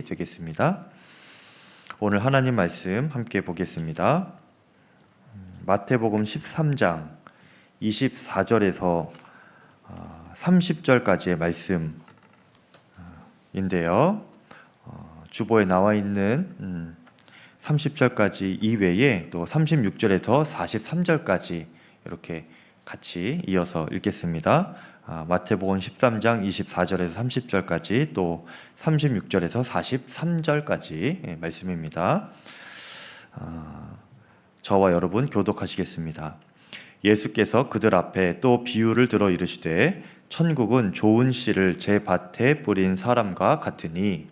되겠습니다. 오늘 하나님 말씀 함께 보겠습니다. 마태복음 13장 24절에서 30절까지의 말씀인데요. 주보에 나와 있는 30절까지 이외에 또 36절에서 43절까지 이렇게 같이 이어서 읽겠습니다. 마태복음 13장 24절에서 30절까지 또 36절에서 43절까지 말씀입니다. 저와 여러분 교독하시겠습니다. 예수께서 그들 앞에 또 비유를 들어 이르시되 천국은 좋은 씨를 제 밭에 뿌린 사람과 같으니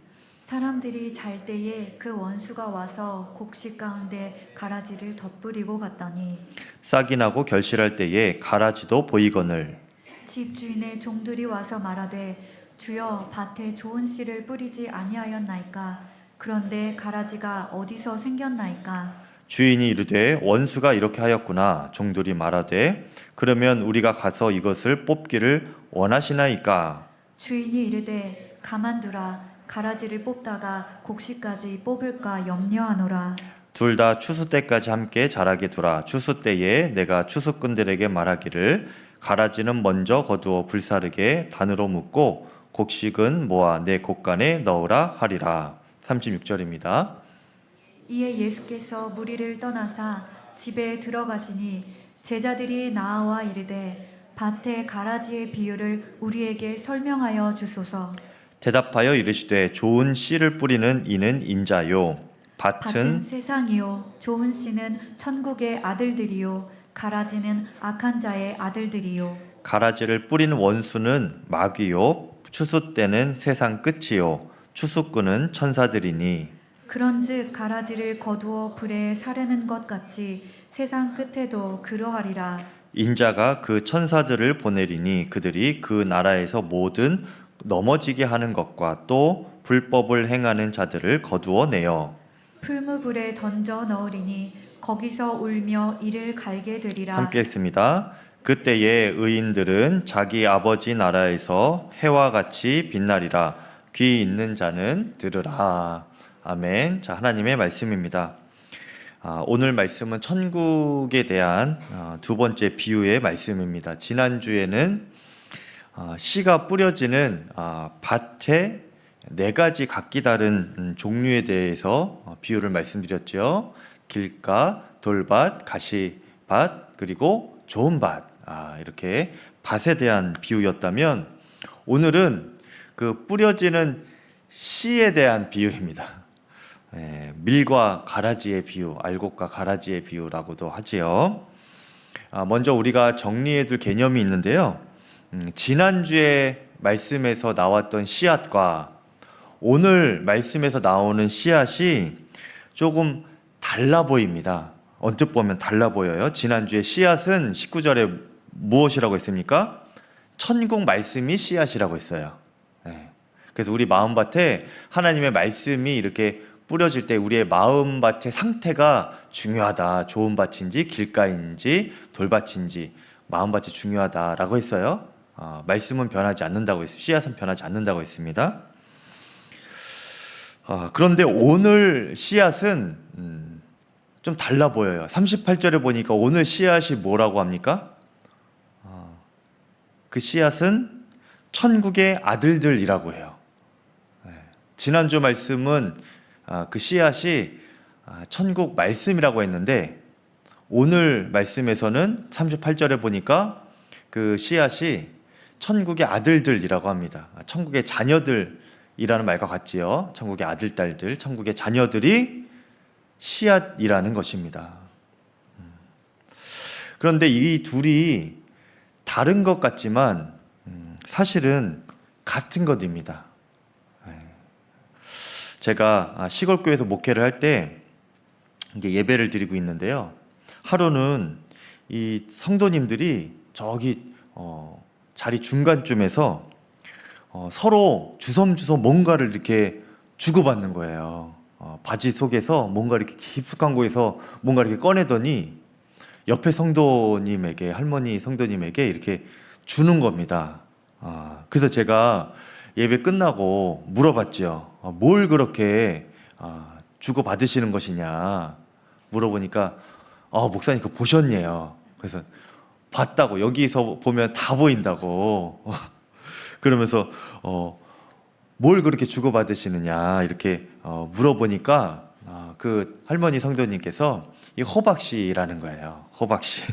사람들이 잘 때에 그 원수가 와서 곡식 가운데 가라지를 덧뿌리고 갔더니 싹이 나고 결실할 때에 가라지도 보이거늘 집주인의 종들이 와서 말하되 주여 밭에 좋은 씨를 뿌리지 아니하였나이까 그런데 가라지가 어디서 생겼나이까 주인이 이르되 원수가 이렇게 하였구나. 종들이 말하되 그러면 우리가 가서 이것을 뽑기를 원하시나이까. 주인이 이르되 가만두라 가라지를 뽑다가 곡식까지 뽑을까 염려하노라. 둘 다 추수 때까지 함께 자라게 두라. 추수 때에 내가 추수꾼들에게 말하기를 가라지는 먼저 거두어 불사르게 단으로 묶고 곡식은 모아 내 곡간에 넣으라 하리라. 36절입니다. 이에 예수께서 무리를 떠나사 집에 들어가시니 제자들이 나아와 이르되 밭의 가라지의 비유를 우리에게 설명하여 주소서. 대답하여 이르시되 좋은 씨를 뿌리는 이는 인자요 밭은 세상이요 좋은 씨는 천국의 아들들이요 가라지는 악한 자의 아들들이요 가라지를 뿌리는 원수는 마귀요 추수 때는 세상 끝이요 추수꾼은 천사들이니 그런즉 가라지를 거두어 불에 사르는 것 같이 세상 끝에도 그러하리라. 인자가 그 천사들을 보내리니 그들이 그 나라에서 모든 넘어지게 하는 것과 또 불법을 행하는 자들을 거두어 내어 풀무불에 던져 넣으리니 거기서 울며 이를 갈게 되리라. 함께 했습니다. 그때에 의인들은 자기 아버지 나라에서 해와 같이 빛나리라. 귀 있는 자는 들으라. 아멘. 자, 하나님의 말씀입니다. 오늘 말씀은 천국에 대한 두 번째 비유의 말씀입니다. 지난주에는 씨가 뿌려지는 밭에 네 가지 각기 다른 종류에 대해서 비유를 말씀드렸죠. 길가, 돌밭, 가시밭, 그리고 좋은 밭. 이렇게 밭에 대한 비유였다면 오늘은 그 뿌려지는 씨에 대한 비유입니다. 밀과 가라지의 비유, 알곡과 가라지의 비유라고도 하지요. 먼저 우리가 정리해둘 개념이 있는데요. 지난주에 말씀에서 나왔던 씨앗과 오늘 말씀에서 나오는 씨앗이 조금 달라 보입니다. 언뜻 보면 달라 보여요. 지난주에 씨앗은 19절에 무엇이라고 했습니까? 천국 말씀이 씨앗이라고 했어요. 그래서 우리 마음밭에 하나님의 말씀이 이렇게 뿌려질 때 우리의 마음밭의 상태가 중요하다. 좋은 밭인지 길가인지 돌밭인지 마음밭이 중요하다라고 했어요. 말씀은 변하지 않는다고 했습니다. 씨앗은 변하지 않는다고 했습니다. 그런데 오늘 씨앗은 좀 달라 보여요. 38절에 보니까 오늘 씨앗이 뭐라고 합니까? 그 씨앗은 천국의 아들들이라고 해요. 지난주 말씀은 그 씨앗이 천국 말씀이라고 했는데 오늘 말씀에서는 38절에 보니까 그 씨앗이 천국의 아들들이라고 합니다. 천국의 자녀들이라는 말과 같지요. 천국의 아들, 딸들, 천국의 자녀들이 씨앗이라는 것입니다. 그런데 이 둘이 다른 것 같지만 사실은 같은 것입니다. 제가 시골교회에서 목회를 할 때 예배를 드리고 있는데요. 하루는 이 성도님들이 저기 자리 중간쯤에서 서로 주섬주섬 뭔가를 이렇게 주고받는 거예요. 바지 속에서 뭔가 이렇게 깊숙한 곳에서 뭔가 이렇게 꺼내더니 옆에 성도님에게, 할머니 성도님에게 이렇게 주는 겁니다. 그래서 제가 예배 끝나고 물어봤죠. 뭘 그렇게 주고 받으시는 것이냐 물어보니까 목사님 그거 보셨냐요. 그래서 봤다고, 여기서 보면 다 보인다고. 그러면서 뭘 그렇게 주고 받으시느냐 이렇게 물어보니까 그 할머니 성도님께서 이 호박씨라는 거예요. 호박씨.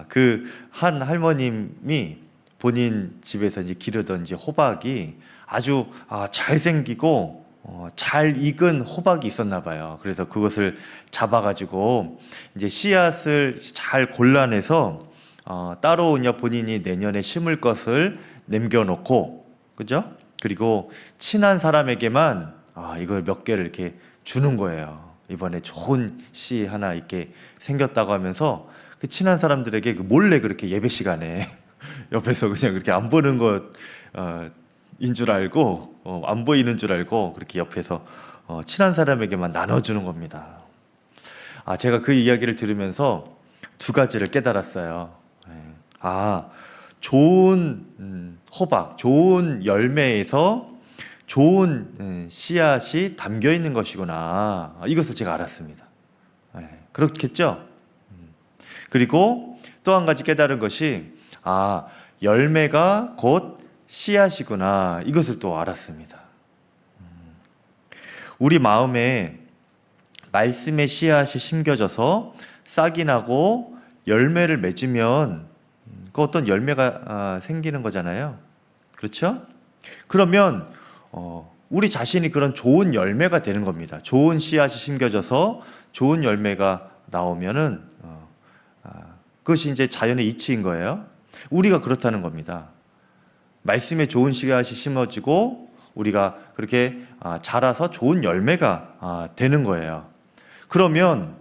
그 한 할머님이 본인 집에서 이제 기르던 이제 호박이 아주 잘생기고 잘 익은 호박이 있었나 봐요. 그래서 그것을 잡아가지고 이제 씨앗을 잘 골라내서 따로 이제 본인이 내년에 심을 것을 남겨놓고, 그죠? 그리고 친한 사람에게만 이걸 몇 개를 이렇게 주는 거예요. 이번에 좋은 씨 하나 이렇게 생겼다고 하면서 그 친한 사람들에게 몰래 그렇게 예배 시간에 옆에서 그냥 그렇게 안 보는 것인 줄 알고, 안 보이는 줄 알고 그렇게 옆에서 친한 사람에게만 나눠주는 겁니다. 제가 그 이야기를 들으면서 두 가지를 깨달았어요. 좋은 호박, 좋은 열매에서 좋은 씨앗이 담겨 있는 것이구나. 이것을 제가 알았습니다. 그렇겠죠? 그리고 또 한 가지 깨달은 것이 열매가 곧 씨앗이구나. 이것을 또 알았습니다. 우리 마음에 말씀의 씨앗이 심겨져서 싹이 나고 열매를 맺으면 그 어떤 열매가 생기는 거잖아요. 그렇죠? 그러면 우리 자신이 그런 좋은 열매가 되는 겁니다. 좋은 씨앗이 심겨져서 좋은 열매가 나오면은 그것이 이제 자연의 이치인 거예요. 우리가 그렇다는 겁니다. 말씀에 좋은 씨앗이 심어지고 우리가 그렇게 자라서 좋은 열매가 되는 거예요. 그러면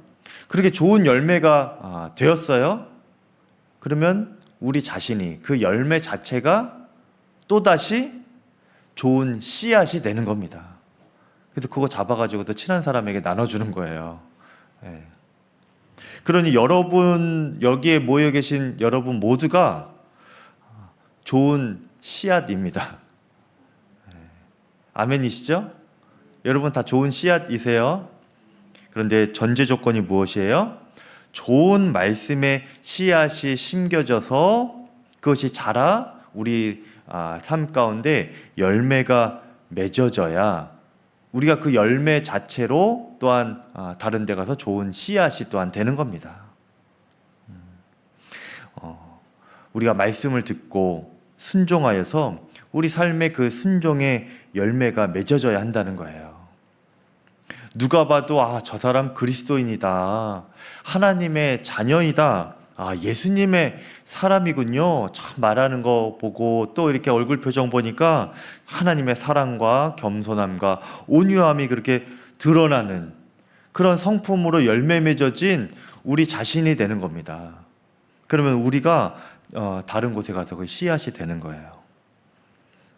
그렇게 좋은 열매가 되었어요. 그러면 우리 자신이 그 열매 자체가 또다시 좋은 씨앗이 되는 겁니다. 그래서 그거 잡아가지고 또 친한 사람에게 나눠주는 거예요. 그러니 여러분, 여기에 모여 계신 여러분 모두가 좋은 씨앗입니다. 아멘이시죠? 여러분 다 좋은 씨앗이세요. 그런데 전제 조건이 무엇이에요? 좋은 말씀의 씨앗이 심겨져서 그것이 자라 우리 삶 가운데 열매가 맺어져야 우리가 그 열매 자체로 또한 다른 데 가서 좋은 씨앗이 또한 되는 겁니다. 우리가 말씀을 듣고 순종하여서 우리 삶의 그 순종의 열매가 맺어져야 한다는 거예요. 누가 봐도 저 사람 그리스도인이다, 하나님의 자녀이다, 예수님의 사람이군요, 참 말하는 거 보고 또 이렇게 얼굴 표정 보니까 하나님의 사랑과 겸손함과 온유함이 그렇게 드러나는 그런 성품으로 열매 맺어진 우리 자신이 되는 겁니다. 그러면 우리가 다른 곳에 가서 그 씨앗이 되는 거예요.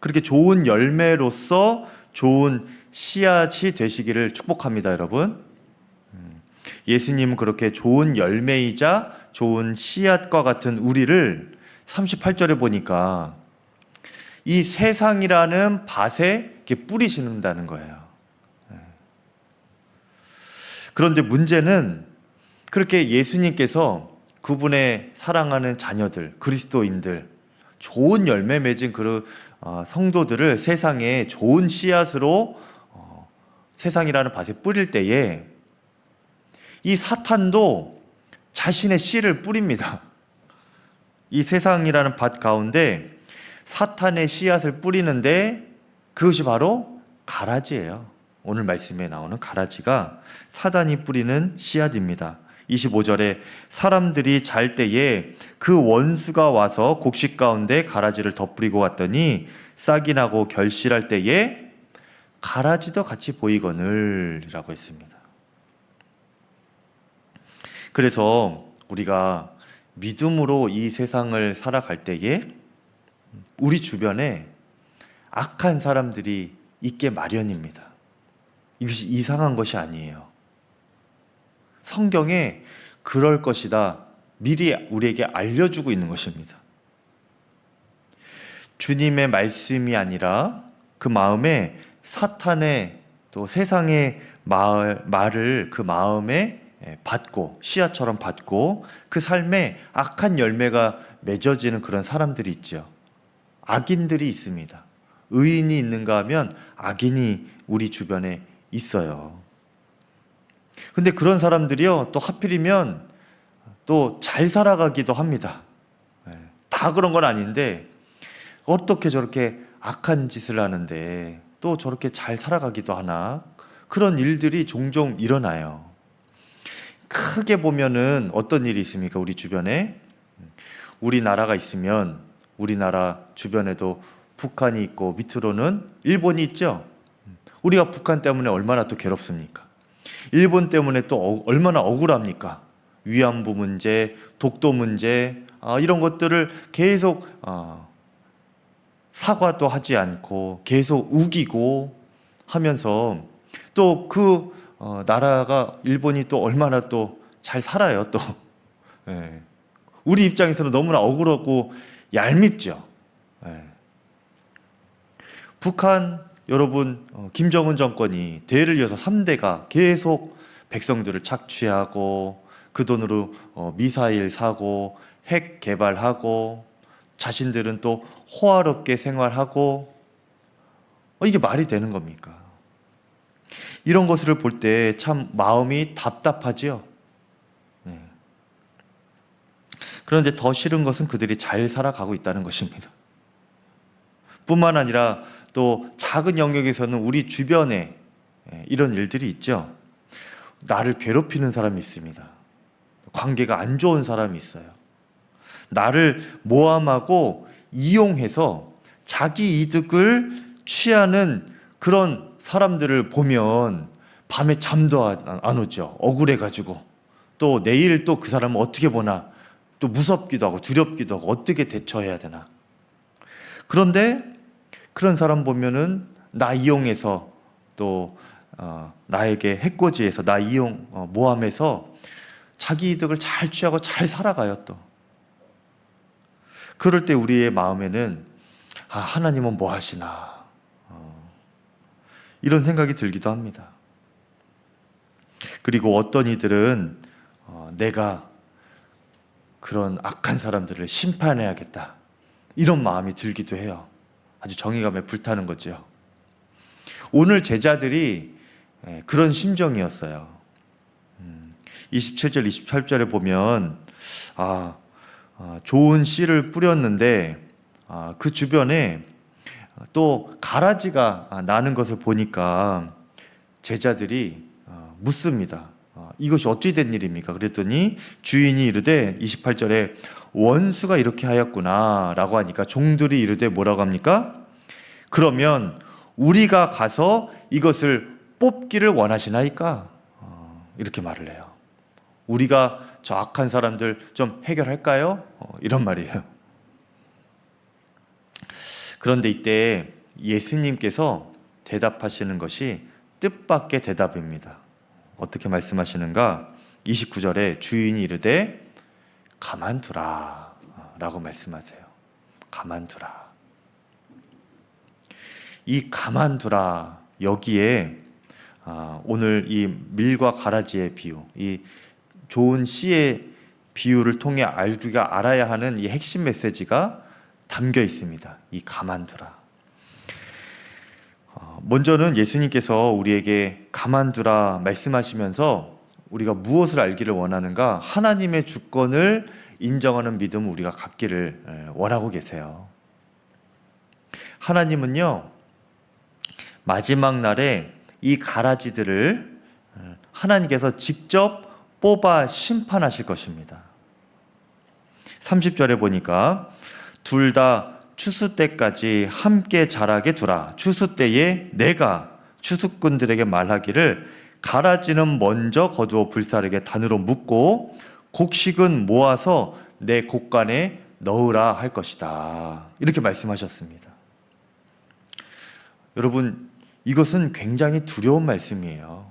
그렇게 좋은 열매로서 좋은 씨앗이 되시기를 축복합니다, 여러분. 예수님은 그렇게 좋은 열매이자 좋은 씨앗과 같은 우리를 38절에 보니까 이 세상이라는 밭에 이렇게 뿌리신다는 거예요. 그런데 문제는 그렇게 예수님께서 그분의 사랑하는 자녀들, 그리스도인들, 좋은 열매 맺은 그 성도들을 세상에 좋은 씨앗으로 세상이라는 밭에 뿌릴 때에 이 사탄도 자신의 씨를 뿌립니다. 이 세상이라는 밭 가운데 사탄의 씨앗을 뿌리는데 그것이 바로 가라지예요. 오늘 말씀에 나오는 가라지가 사단이 뿌리는 씨앗입니다. 25절에 사람들이 잘 때에 그 원수가 와서 곡식 가운데 가라지를 덧뿌리고 왔더니 싹이 나고 결실할 때에 가라지도 같이 보이거늘 이라고 했습니다. 그래서 우리가 믿음으로 이 세상을 살아갈 때에 우리 주변에 악한 사람들이 있게 마련입니다. 이것이 이상한 것이 아니에요. 성경에 그럴 것이다 미리 우리에게 알려주고 있는 것입니다. 주님의 말씀이 아니라 그 마음에 사탄의 또 세상의 말을 그 마음에 받고 씨앗처럼 받고 그 삶에 악한 열매가 맺어지는 그런 사람들이 있죠. 악인들이 있습니다. 의인이 있는가 하면 악인이 우리 주변에 있어요. 근데 그런 사람들이요, 또 하필이면 또 잘 살아가기도 합니다. 다 그런 건 아닌데 어떻게 저렇게 악한 짓을 하는데 또 저렇게 잘 살아가기도 하나? 그런 일들이 종종 일어나요. 크게 보면은 어떤 일이 있습니까? 우리 주변에 우리나라가 있으면 우리나라 주변에도 북한이 있고 밑으로는 일본이 있죠. 우리가 북한 때문에 얼마나 또 괴롭습니까? 일본 때문에 또 얼마나 억울합니까? 위안부 문제, 독도 문제, 이런 것들을 계속 사과도 하지 않고 계속 우기고 하면서 또 그 나라가 일본이 또 얼마나 또 잘 살아요. 또 우리 입장에서는 너무나 억울하고 얄밉죠. 북한 여러분, 김정은 정권이 대를 이어서 3대가 계속 백성들을 착취하고 그 돈으로 미사일 사고 핵 개발하고 자신들은 또 호화롭게 생활하고 이게 말이 되는 겁니까? 이런 것을 볼 때 참 마음이 답답하지요. 그런데 더 싫은 것은 그들이 잘 살아가고 있다는 것입니다. 뿐만 아니라 또 작은 영역에서는 우리 주변에 이런 일들이 있죠. 나를 괴롭히는 사람이 있습니다. 관계가 안 좋은 사람이 있어요. 나를 모함하고 이용해서 자기 이득을 취하는 그런 사람들을 보면 밤에 잠도 안 오죠. 억울해가지고. 또 내일 또 그 사람은 어떻게 보나, 또 무섭기도 하고 두렵기도 하고 어떻게 대처해야 되나. 그런데 그런 사람 보면은 나 이용해서 또 나에게 해코지해서 나 이용 모함해서 자기 이득을 잘 취하고 잘 살아가요. 또 그럴 때 우리의 마음에는 하나님은 뭐 하시나 이런 생각이 들기도 합니다. 그리고 어떤 이들은 내가 그런 악한 사람들을 심판해야겠다 이런 마음이 들기도 해요. 아주 정의감에 불타는 거죠. 오늘 제자들이 그런 심정이었어요. 27절, 28절에 보면 좋은 씨를 뿌렸는데 그 주변에 또 가라지가 나는 것을 보니까 제자들이 묻습니다. 이것이 어찌 된 일입니까? 그랬더니 주인이 이르되 28절에 원수가 이렇게 하였구나 라고 하니까 종들이 이르되 뭐라고 합니까? 그러면 우리가 가서 이것을 뽑기를 원하시나이까? 이렇게 말을 해요. 우리가 저 악한 사람들 좀 해결할까요? 이런 말이에요. 그런데 이때 예수님께서 대답하시는 것이 뜻밖의 대답입니다. 어떻게 말씀하시는가? 29절에 주인이 이르되 가만두라 라고 말씀하세요. 가만두라. 이 가만두라 여기에 오늘 이 밀과 가라지의 비유, 이 좋은 씨의 비유를 통해 우리가 알아야 하는 이 핵심 메시지가 담겨 있습니다. 이 가만두라. 먼저는 예수님께서 우리에게 가만두라 말씀하시면서 우리가 무엇을 알기를 원하는가? 하나님의 주권을 인정하는 믿음을 우리가 갖기를 원하고 계세요. 하나님은요, 마지막 날에 이 가라지들을 하나님께서 직접 뽑아 심판하실 것입니다. 30절에 보니까 둘 다 추수 때까지 함께 자라게 두라. 추수 때에 내가 추수꾼들에게 말하기를 가라지는 먼저 거두어 불사르게 단으로 묶고 곡식은 모아서 내 곡간에 넣으라 할 것이다. 이렇게 말씀하셨습니다. 여러분, 이것은 굉장히 두려운 말씀이에요.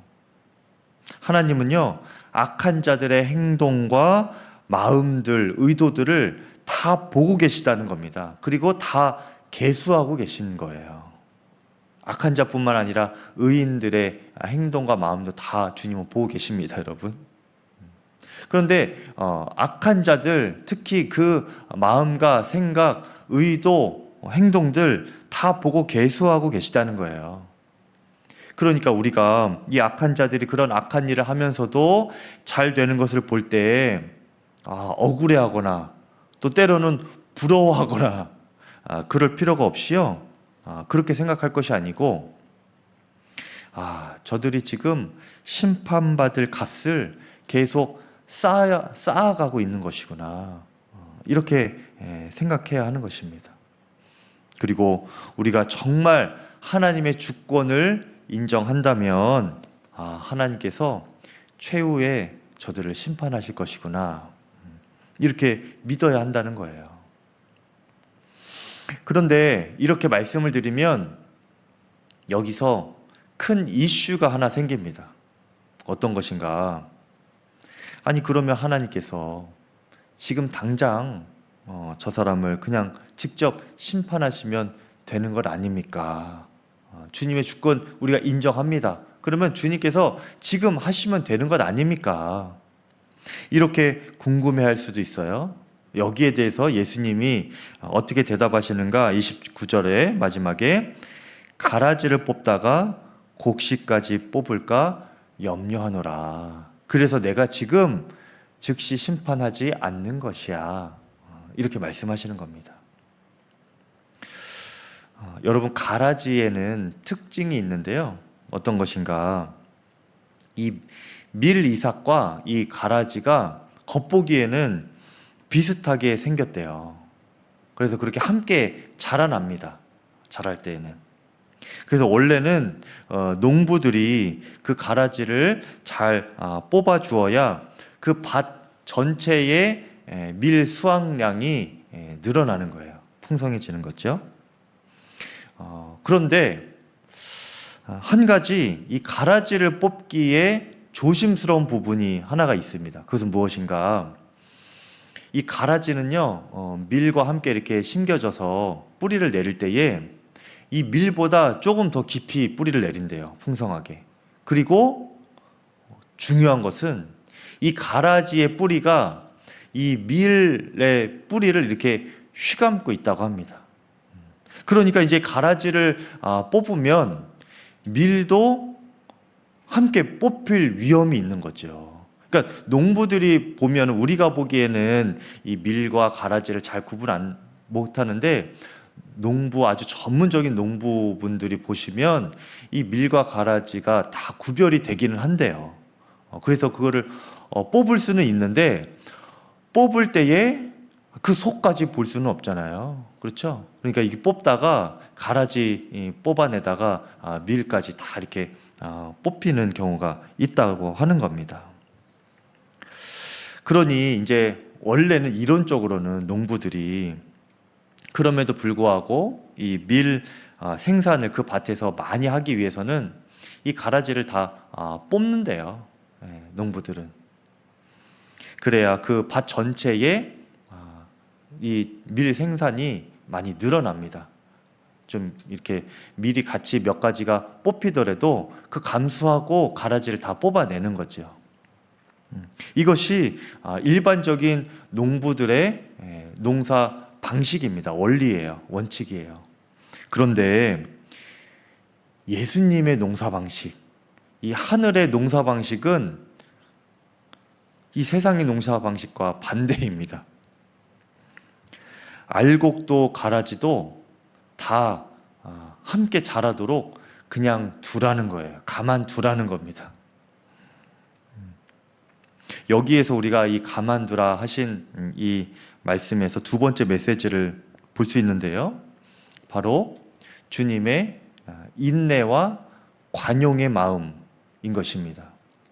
하나님은요, 악한 자들의 행동과 마음들, 의도들을 다 보고 계시다는 겁니다. 그리고 다 계수하고 계신 거예요. 악한 자뿐만 아니라 의인들의 행동과 마음도 다 주님은 보고 계십니다, 여러분. 그런데 악한 자들, 특히 그 마음과 생각, 의도, 행동들 다 보고 계수하고 계시다는 거예요. 그러니까 우리가 이 악한 자들이 그런 악한 일을 하면서도 잘 되는 것을 볼 때 억울해하거나 또 때로는 부러워하거나 그럴 필요가 없이요. 그렇게 생각할 것이 아니고 저들이 지금 심판받을 값을 계속 쌓아가고 있는 것이구나. 이렇게 생각해야 하는 것입니다. 그리고 우리가 정말 하나님의 주권을 인정한다면 하나님께서 최후에 저들을 심판하실 것이구나. 이렇게 믿어야 한다는 거예요. 그런데 이렇게 말씀을 드리면 여기서 큰 이슈가 하나 생깁니다. 어떤 것인가? 아니 그러면 하나님께서 지금 당장 저 사람을 그냥 직접 심판하시면 되는 것 아닙니까? 주님의 주권 우리가 인정합니다. 그러면 주님께서 지금 하시면 되는 것 아닙니까? 이렇게 궁금해할 수도 있어요. 여기에 대해서 예수님이 어떻게 대답하시는가? 29절에 마지막에 가라지를 뽑다가 곡식까지 뽑을까 염려하노라. 그래서 내가 지금 즉시 심판하지 않는 것이야. 이렇게 말씀하시는 겁니다. 여러분, 가라지에는 특징이 있는데요. 어떤 것인가? 이 밀이삭과 이 가라지가 겉보기에는 비슷하게 생겼대요. 그래서 그렇게 함께 자라납니다. 자랄 때에는. 그래서 원래는 농부들이 그 가라지를 잘 뽑아 주어야 그 밭 전체의 밀 수확량이 늘어나는 거예요. 풍성해지는 거죠. 그런데 한 가지 이 가라지를 뽑기에 조심스러운 부분이 하나가 있습니다. 그것은 무엇인가? 이 가라지는요, 밀과 함께 이렇게 심겨져서 뿌리를 내릴 때에 이 밀보다 조금 더 깊이 뿌리를 내린대요. 풍성하게. 그리고 중요한 것은 이 가라지의 뿌리가 이 밀의 뿌리를 이렇게 휘감고 있다고 합니다. 그러니까 이제 가라지를 뽑으면 밀도 함께 뽑힐 위험이 있는 거죠. 그러니까 농부들이 보면 우리가 보기에는 이 밀과 가라지를 잘 구분 못하는데 농부 아주 전문적인 농부분들이 보시면 이 밀과 가라지가 다 구별이 되기는 한대요. 그래서 그거를 뽑을 수는 있는데 뽑을 때에 그 속까지 볼 수는 없잖아요. 그렇죠? 그러니까 이게 뽑다가 가라지 뽑아내다가 밀까지 다 이렇게 뽑히는 경우가 있다고 하는 겁니다. 그러니 이제 원래는 이론적으로는 농부들이 그럼에도 불구하고 이 밀 생산을 그 밭에서 많이 하기 위해서는 이 가라지를 다 뽑는데요. 농부들은. 그래야 그 밭 전체에 이 밀 생산이 많이 늘어납니다. 좀 이렇게 밀이 같이 몇 가지가 뽑히더라도 그 감수하고 가라지를 다 뽑아내는 거죠. 이것이 일반적인 농부들의 농사 방식입니다. 원리예요. 원칙이에요. 그런데 예수님의 농사 방식, 이 하늘의 농사 방식은 이 세상의 농사 방식과 반대입니다. 알곡도 가라지도 다 함께 자라도록 그냥 두라는 거예요. 가만두라는 겁니다. 여기에서 우리가 이 가만두라 하신 이 말씀에서 두 번째 메시지를 볼 수 있는데요. 바로 주님의 인내와 관용의 마음인 것입니다.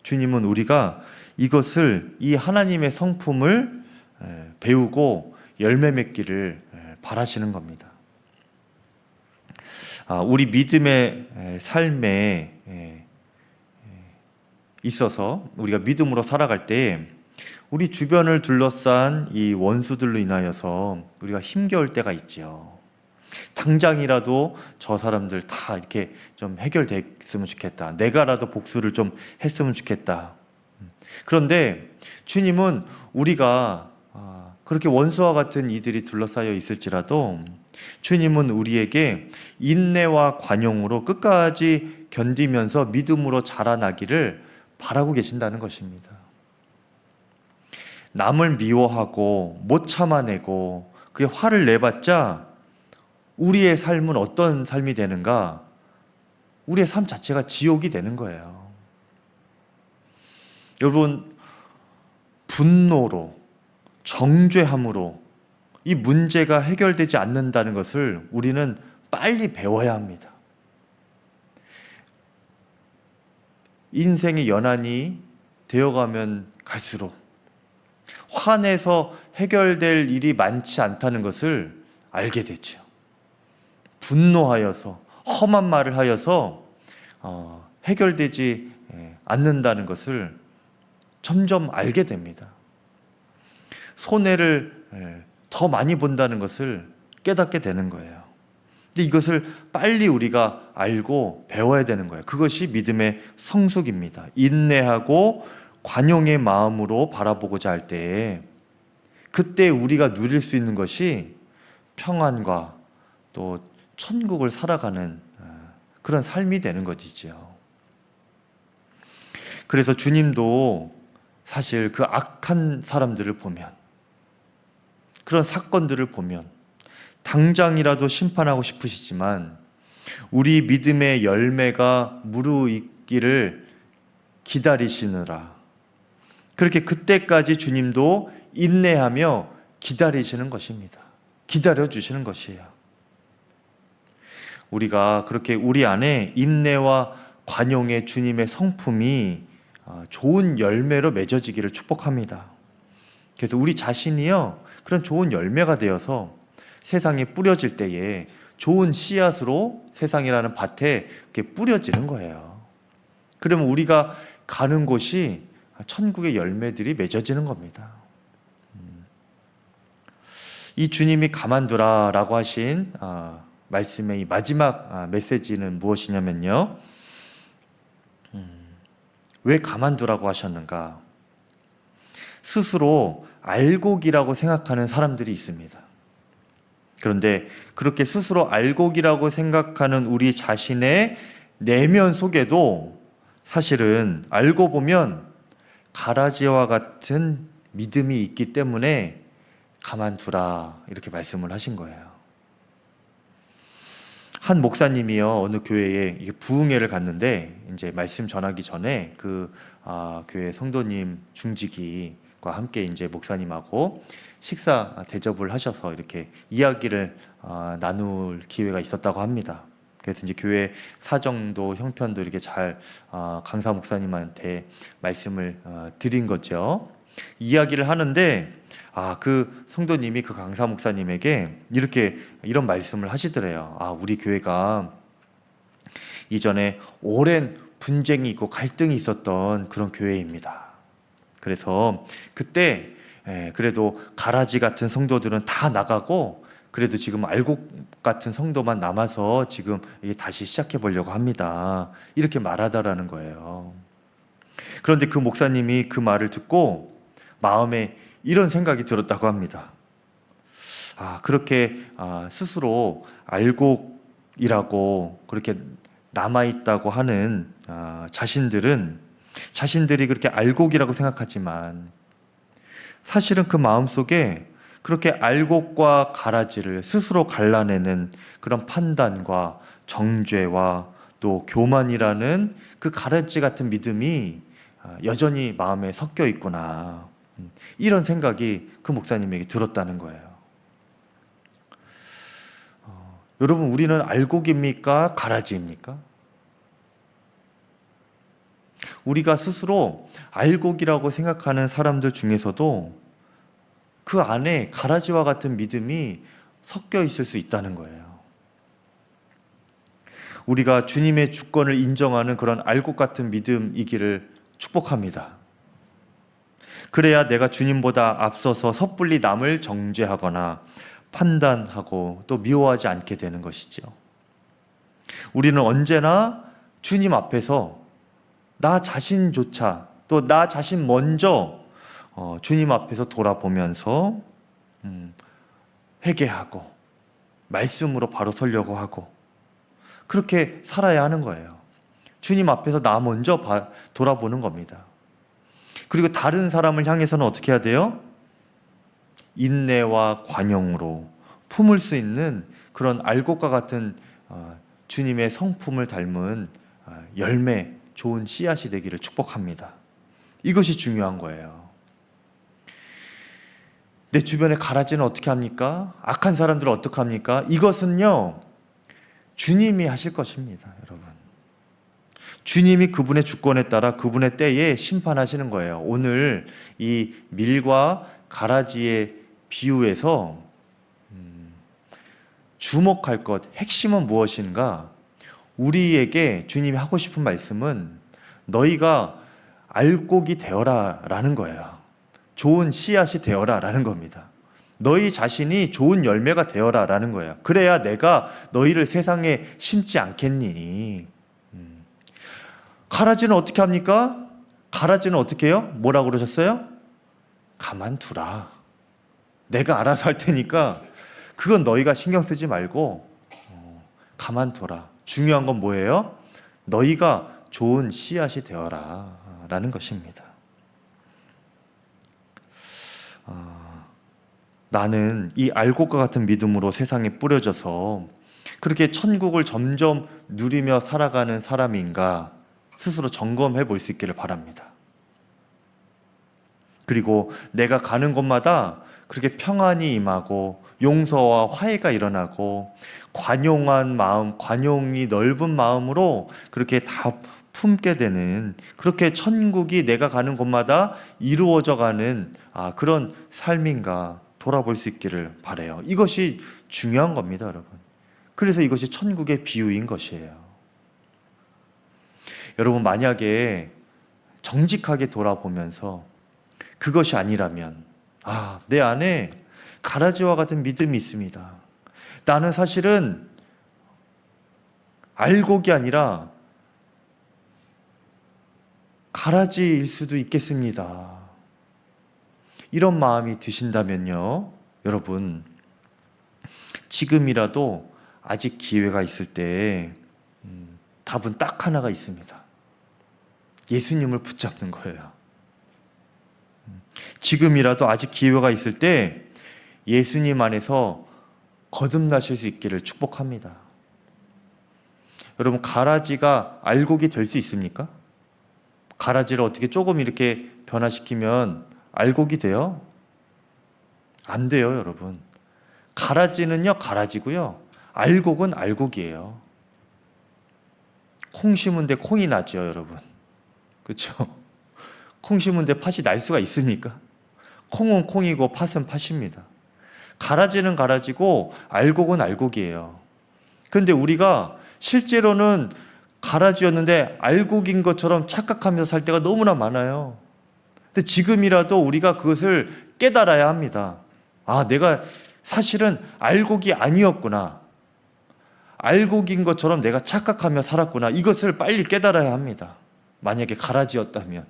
주님은 우리가 이것을 이 하나님의 성품을 배우고 열매 맺기를 바라시는 겁니다. 우리 믿음의 삶에 있어서 우리가 믿음으로 살아갈 때 우리 주변을 둘러싼 이 원수들로 인하여서 우리가 힘겨울 때가 있죠. 당장이라도 저 사람들 다 이렇게 좀 해결됐으면 좋겠다. 내가라도 복수를 좀 했으면 좋겠다. 그런데 주님은 우리가 그렇게 원수와 같은 이들이 둘러싸여 있을지라도 주님은 우리에게 인내와 관용으로 끝까지 견디면서 믿음으로 자라나기를 바라고 계신다는 것입니다. 남을 미워하고 못 참아내고 그게 화를 내봤자 우리의 삶은 어떤 삶이 되는가? 우리의 삶 자체가 지옥이 되는 거예요. 여러분, 분노로, 정죄함으로 이 문제가 해결되지 않는다는 것을 우리는 빨리 배워야 합니다. 인생의 연한이 되어가면 갈수록 화내서 해결될 일이 많지 않다는 것을 알게 되죠. 분노하여서 험한 말을 하여서 해결되지 않는다는 것을 점점 알게 됩니다. 손해를 더 많이 본다는 것을 깨닫게 되는 거예요. 근데 이것을 빨리 우리가 알고 배워야 되는 거예요. 그것이 믿음의 성숙입니다. 인내하고 관용의 마음으로 바라보고자 할 때에 그때 우리가 누릴 수 있는 것이 평안과 또 천국을 살아가는 그런 삶이 되는 것이죠. 그래서 주님도 사실 그 악한 사람들을 보면, 그런 사건들을 보면 당장이라도 심판하고 싶으시지만 우리 믿음의 열매가 무르익기를 기다리시느라 그렇게 그때까지 주님도 인내하며 기다리시는 것입니다. 기다려주시는 것이에요. 우리가 그렇게 우리 안에 인내와 관용의 주님의 성품이 좋은 열매로 맺어지기를 축복합니다. 그래서 우리 자신이요, 그런 좋은 열매가 되어서 세상에 뿌려질 때에 좋은 씨앗으로 세상이라는 밭에 이렇게 뿌려지는 거예요. 그러면 우리가 가는 곳이 천국의 열매들이 맺어지는 겁니다. 이 주님이 가만두라라고 하신 말씀의 이 마지막 메시지는 무엇이냐면요, 왜 가만두라고 하셨는가? 스스로 알곡이라고 생각하는 사람들이 있습니다. 그런데 그렇게 스스로 알곡이라고 생각하는 우리 자신의 내면 속에도 사실은 알고 보면 가라지와 같은 믿음이 있기 때문에 가만두라 이렇게 말씀을 하신 거예요. 한 목사님이요, 어느 교회에 부흥회를 갔는데 이제 말씀 전하기 전에 그 교회 성도님 중직이과 함께 이제 목사님하고 식사 대접을 하셔서 이렇게 이야기를 나눌 기회가 있었다고 합니다. 그래서 이제 교회 사정도 형편도 이렇게 잘 강사 목사님한테 말씀을 드린 거죠. 이야기를 하는데 그 성도님이 그 강사 목사님에게 이런 말씀을 하시더래요. 우리 교회가 이전에 오랜 분쟁이 있고 갈등이 있었던 그런 교회입니다. 그래서 그때 그래도 가라지 같은 성도들은 다 나가고 그래도 지금 알곡 같은 성도만 남아서 지금 다시 시작해 보려고 합니다. 이렇게 말하다라는 거예요. 그런데 그 목사님이 그 말을 듣고 마음에 이런 생각이 들었다고 합니다. 그렇게 스스로 알곡이라고 그렇게 남아있다고 하는 자신들이 그렇게 알곡이라고 생각하지만 사실은 그 마음속에 그렇게 알곡과 가라지를 스스로 갈라내는 그런 판단과 정죄와 또 교만이라는 그 가라지 같은 믿음이 여전히 마음에 섞여 있구나, 이런 생각이 그 목사님에게 들었다는 거예요. 여러분, 우리는 알곡입니까? 가라지입니까? 우리가 스스로 알곡이라고 생각하는 사람들 중에서도 그 안에 가라지와 같은 믿음이 섞여 있을 수 있다는 거예요. 우리가 주님의 주권을 인정하는 그런 알곡 같은 믿음이기를 축복합니다. 그래야 내가 주님보다 앞서서 섣불리 남을 정죄하거나 판단하고 또 미워하지 않게 되는 것이죠. 우리는 언제나 주님 앞에서 나 자신조차 또 나 자신 먼저 주님 앞에서 돌아보면서 회개하고 말씀으로 바로 서려고 하고 그렇게 살아야 하는 거예요. 주님 앞에서 나 먼저 돌아보는 겁니다. 그리고 다른 사람을 향해서는 어떻게 해야 돼요? 인내와 관용으로 품을 수 있는 그런 알곡과 같은 주님의 성품을 닮은 열매, 좋은 씨앗이 되기를 축복합니다. 이것이 중요한 거예요. 내 주변에 가라지는 어떻게 합니까? 악한 사람들은 어떻게 합니까? 이것은요, 주님이 하실 것입니다, 여러분. 주님이 그분의 주권에 따라 그분의 때에 심판하시는 거예요. 오늘 이 밀과 가라지의 비유에서 주목할 것, 핵심은 무엇인가? 우리에게 주님이 하고 싶은 말씀은 너희가 알곡이 되어라 라는 거예요. 좋은 씨앗이 되어라 라는 겁니다. 너희 자신이 좋은 열매가 되어라 라는 거예요. 그래야 내가 너희를 세상에 심지 않겠니? 가라지는 어떻게 합니까? 가라지는 어떻게 해요? 뭐라고 그러셨어요? 가만두라. 내가 알아서 할 테니까 그건 너희가 신경 쓰지 말고 가만둬라. 중요한 건 뭐예요? 너희가 좋은 씨앗이 되어라 라는 것입니다. 나는 이 알곡과 같은 믿음으로 세상에 뿌려져서 그렇게 천국을 점점 누리며 살아가는 사람인가 스스로 점검해 볼 수 있기를 바랍니다. 그리고 내가 가는 곳마다 그렇게 평안이 임하고 용서와 화해가 일어나고 관용한 마음, 관용이 넓은 마음으로 그렇게 다 품게 되는 그렇게 천국이 내가 가는 곳마다 이루어져 가는 그런 삶인가 돌아볼 수 있기를 바라요. 이것이 중요한 겁니다, 여러분. 그래서 이것이 천국의 비유인 것이에요. 여러분, 만약에 정직하게 돌아보면서 그것이 아니라면 내 안에 가라지와 같은 믿음이 있습니다. 나는 사실은 알곡이 아니라 가라지일 수도 있겠습니다. 이런 마음이 드신다면요, 여러분, 지금이라도 아직 기회가 있을 때 답은 딱 하나가 있습니다. 예수님을 붙잡는 거예요. 지금이라도 아직 기회가 있을 때 예수님 안에서 거듭나실 수 있기를 축복합니다. 여러분, 가라지가 알곡이 될 수 있습니까? 가라지를 어떻게 조금 이렇게 변화시키면 알곡이 돼요? 안 돼요, 여러분. 가라지는요, 가라지고요. 알곡은 알곡이에요. 콩 심은데 콩이 나죠, 여러분. 그렇죠? 콩 심은데 팥이 날 수가 있습니까? 콩은 콩이고 팥은 팥입니다. 가라지는 가라지고 알곡은 알곡이에요. 그런데 우리가 실제로는 가라지였는데 알곡인 것처럼 착각하면서 살 때가 너무나 많아요. 근데 지금이라도 우리가 그것을 깨달아야 합니다. 내가 사실은 알곡이 아니었구나. 알곡인 것처럼 내가 착각하며 살았구나. 이것을 빨리 깨달아야 합니다. 만약에 가라지였다면.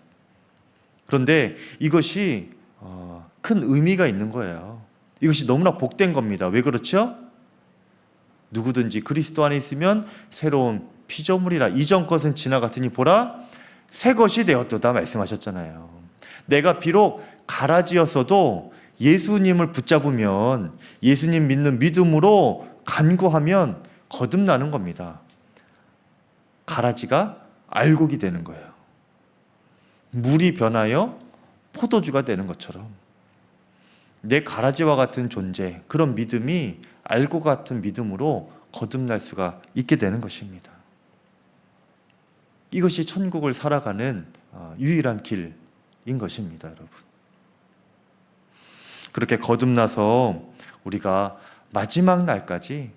그런데 이것이 큰 의미가 있는 거예요. 이것이 너무나 복된 겁니다. 왜 그렇죠? 누구든지 그리스도 안에 있으면 새로운 피조물이라. 이전 것은 지나갔으니 보라 새 것이 되었도다 말씀하셨잖아요. 내가 비록 가라지였어도 예수님을 붙잡으면, 예수님 믿는 믿음으로 간구하면 거듭나는 겁니다. 가라지가 알곡이 되는 거예요. 물이 변하여 포도주가 되는 것처럼 내 가라지와 같은 존재, 그런 믿음이 알곡 같은 믿음으로 거듭날 수가 있게 되는 것입니다. 이것이 천국을 살아가는 유일한 길인 것입니다, 여러분. 그렇게 거듭나서 우리가 마지막 날까지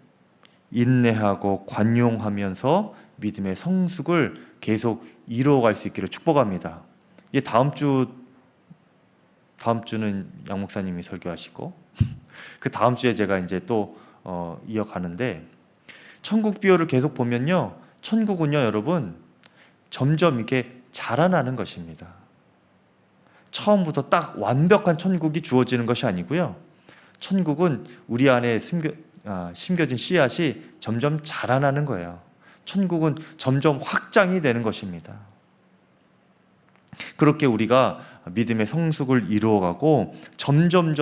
인내하고 관용하면서 믿음의 성숙을 계속 이루어갈 수 있기를 축복합니다. 다음 주는 양 목사님이 설교하시고 그 다음 주에 제가 이제 또 이어가는데, 천국 비유를 계속 보면요, 천국은요 여러분 점점 이렇게 자라나는 것입니다. 처음부터 딱 완벽한 천국이 주어지는 것이 아니고요, 천국은 우리 안에 심겨진 씨앗이 점점 자라나는 거예요. 천국은 점점 확장이 되는 것입니다. 그렇게 우리가 믿음의 성숙을 이루어가고 점점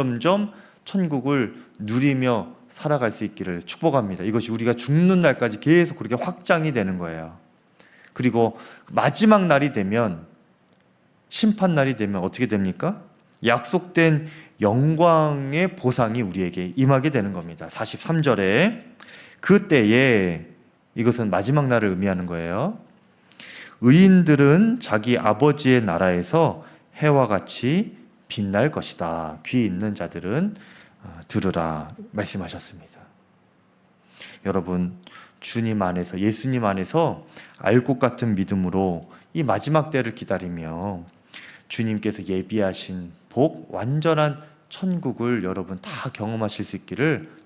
천국을 누리며 살아갈 수 있기를 축복합니다. 이것이 우리가 죽는 날까지 계속 그렇게 확장이 되는 거예요. 그리고 마지막 날이 되면, 심판 날이 되면 어떻게 됩니까? 약속된 영광의 보상이 우리에게 임하게 되는 겁니다. 43절에 그때에, 이것은 마지막 날을 의미하는 거예요. 의인들은 자기 아버지의 나라에서 해와 같이 빛날 것이다. 귀 있는 자들은 들으라 말씀하셨습니다. 여러분, 주님 안에서, 예수님 안에서 알곡 같은 믿음으로 이 마지막 때를 기다리며 주님께서 예비하신 복, 완전한 천국을 여러분 다 경험하실 수 있기를